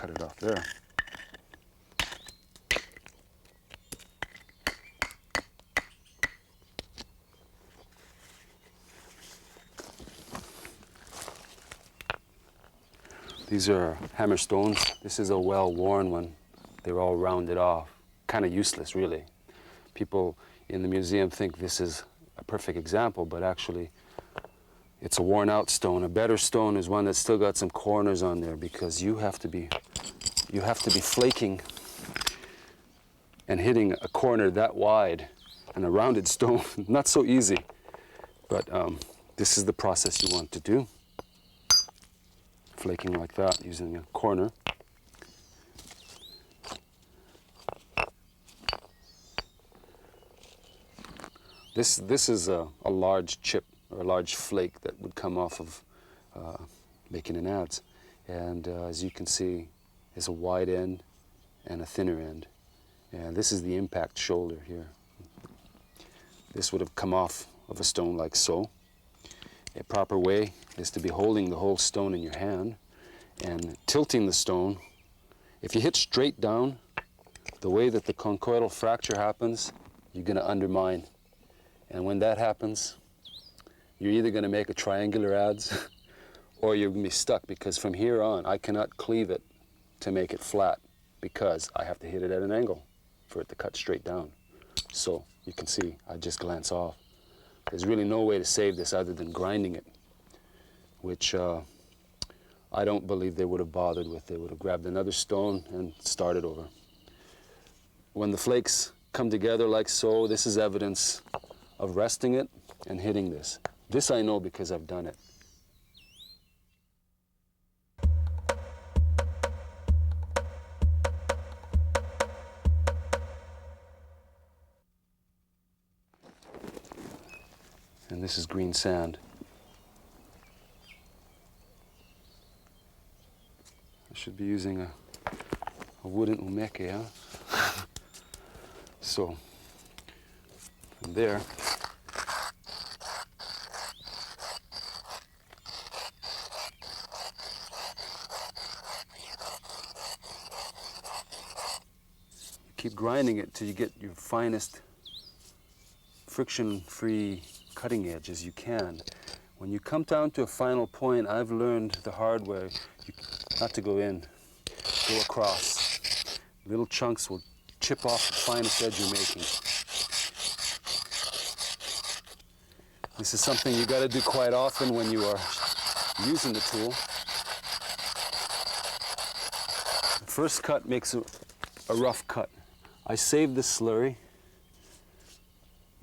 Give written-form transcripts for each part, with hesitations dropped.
cut it off there. These are hammer stones. This is a well-worn one. They're all rounded off. Kind of useless, really. People in the museum think this is a perfect example, but actually it's a worn-out stone. A better stone is one that's still got some corners on there, because you have to be flaking and hitting a corner that wide, and a rounded stone, not so easy. But this is the process you want to do. Flaking like that, using a corner. This is a large chip, or a large flake that would come off of making an adze. And as you can see, there's a wide end and a thinner end. And this is the impact shoulder here. This would have come off of a stone like so. A proper way is to be holding the whole stone in your hand and tilting the stone. If you hit straight down, the way that the conchoidal fracture happens, you're going to undermine. And when that happens, you're either going to make a triangular adze or you're going to be stuck, because from here on, I cannot cleave it to make it flat, because I have to hit it at an angle for it to cut straight down. So you can see, I just glance off. There's really no way to save this other than grinding it, which I don't believe they would have bothered with. They would have grabbed another stone and started over. When the flakes come together like so, this is evidence of resting it and hitting this. This I know because I've done it. And this is green sand. I should be using a wooden umeke, huh? So, from there, keep grinding it till you get your finest friction-free cutting edge as you can. When you come down to a final point, I've learned the hard way not to go in, go across. Little chunks will chip off the finest edge you're making. This is something you got to do quite often when you are using the tool. The first cut makes a rough cut. I save this slurry.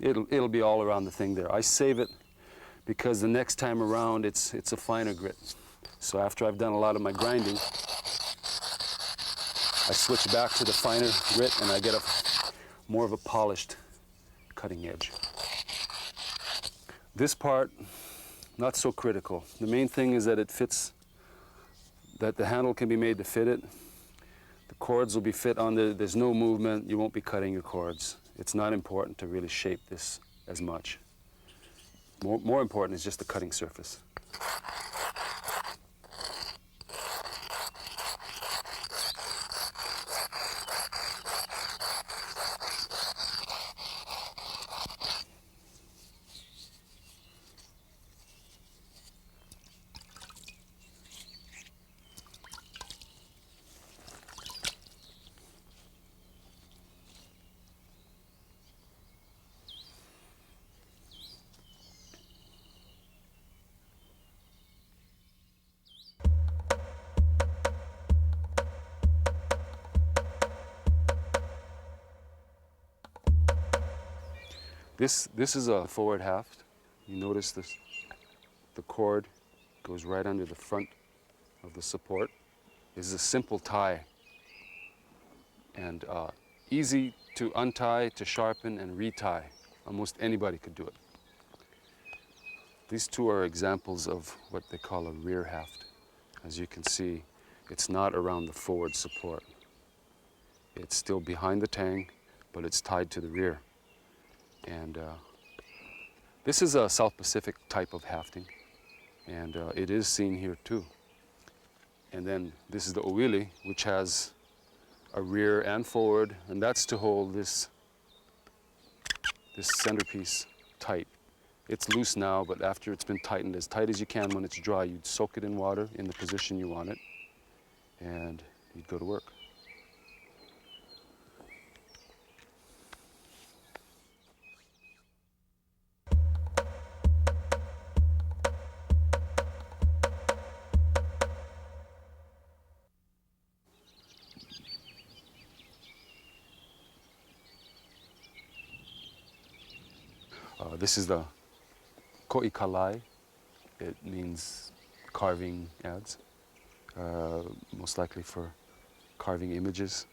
It'll be all around the thing there. I save it because the next time around it's a finer grit. So after I've done a lot of my grinding, I switch back to the finer grit and I get more of a polished cutting edge. This part, not so critical. The main thing is that it fits, that the handle can be made to fit it. The cords will be fit on there's no movement, you won't be cutting your cords. It's not important to really shape this as much. More important is just the cutting surface. This is a forward haft. You notice this, the cord goes right under the front of the support. This is a simple tie and easy to untie, to sharpen and retie. Almost anybody could do it. These two are examples of what they call a rear haft. As you can see, it's not around the forward support. It's still behind the tang, but it's tied to the rear. And this is a South Pacific type of hafting, and it is seen here too. And then this is the owili, which has a rear and forward, and that's to hold this centerpiece tight. It's loose now, but after it's been tightened as tight as you can when it's dry, you'd soak it in water in the position you want it, and you'd go to work. This is the KAKOʻI. It means carving adze, most likely for carving images.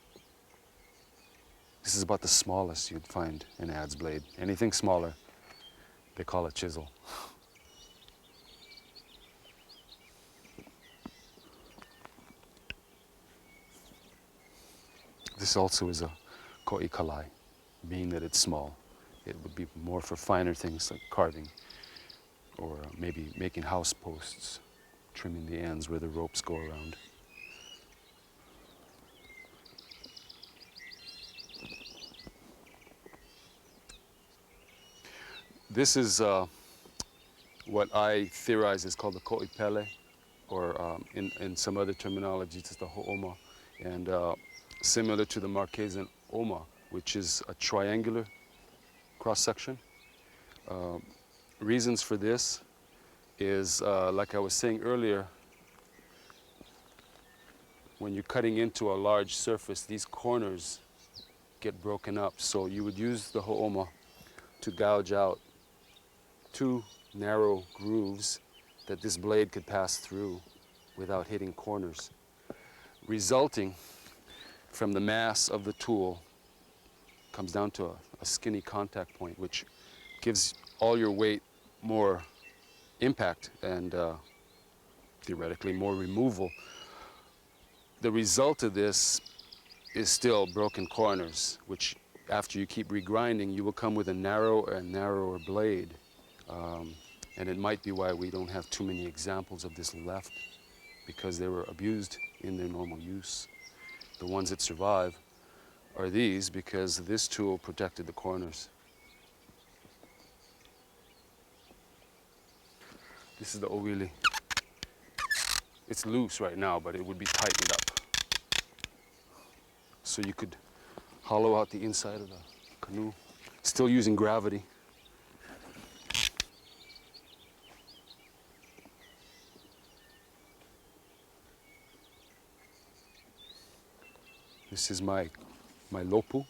This is about the smallest you'd find an adze blade. Anything smaller, they call it chisel. This also is a KAKOʻI, being that it's small. It would be more for finer things like carving, or maybe making house posts, trimming the ends where the ropes go around. This is what I theorize is called the ko'ipele, or in some other terminology, it's the ho'oma, and similar to the Marquesan oma, which is a triangular cross-section. Reasons for this is, like I was saying earlier, when you're cutting into a large surface, these corners get broken up. So you would use the ho'oma to gouge out two narrow grooves that this blade could pass through without hitting corners, resulting from the mass of the tool comes down to a skinny contact point, which gives all your weight more impact and theoretically more removal. The result of this is still broken corners, which after you keep regrinding, you will come with a narrower and narrower blade. And it might be why we don't have too many examples of this left, because they were abused in their normal use. The ones that survive are these, because this tool protected the corners. This is the owili. It's loose right now, but it would be tightened up. So you could hollow out the inside of the canoe, still using gravity. This is my lopu.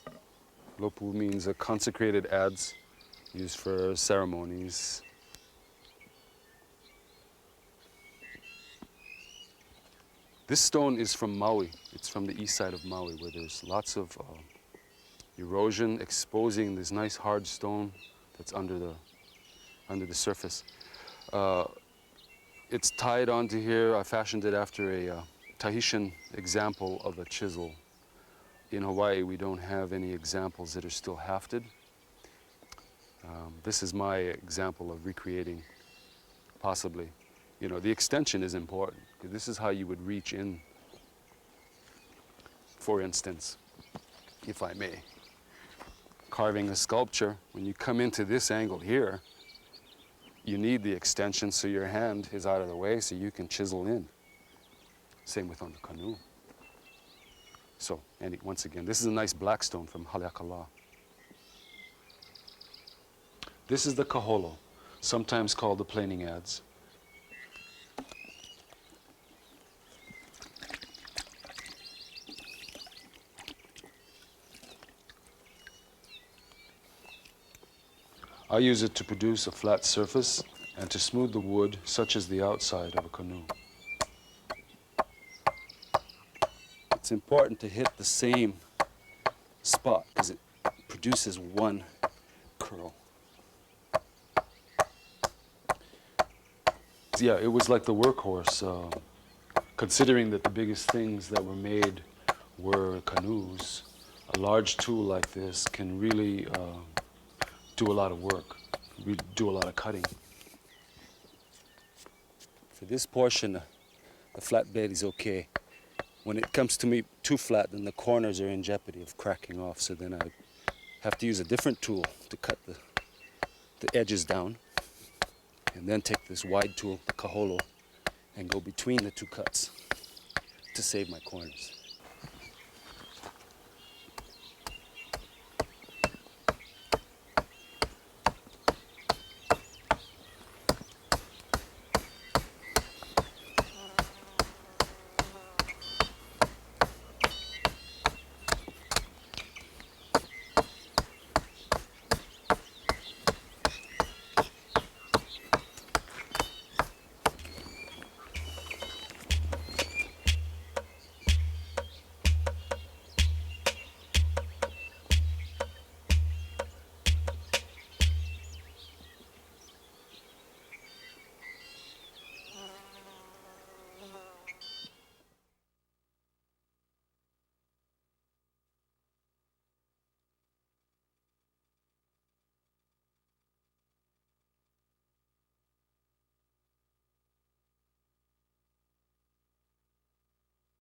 Lopu means a consecrated adze used for ceremonies. This stone is from Maui. It's from the east side of Maui, where there's lots of erosion exposing this nice hard stone that's under the surface. It's tied onto here. I fashioned it after a Tahitian example of a chisel. In Hawaii, we don't have any examples that are still hafted. This is my example of recreating, possibly. You know, the extension is important, because this is how you would reach in. For instance, if I may, carving a sculpture, when you come into this angle here, you need the extension so your hand is out of the way so you can chisel in. Same with on the canoe. So, and once again, this is a nice black stone from Haleakala. This is the kaholo, sometimes called the planing adze. I use it to produce a flat surface and to smooth the wood, such as the outside of a canoe. It's important to hit the same spot because it produces one curl. Yeah, it was like the workhorse, considering that the biggest things that were made were canoes. A large tool like this can really do a lot of work, do a lot of cutting. For this portion, The flat bed is okay. When it comes to me too flat, then the corners are in jeopardy of cracking off. So then I have to use a different tool to cut the edges down. And then take this wide tool, the KAKOʻI, and go between the two cuts to save my corners.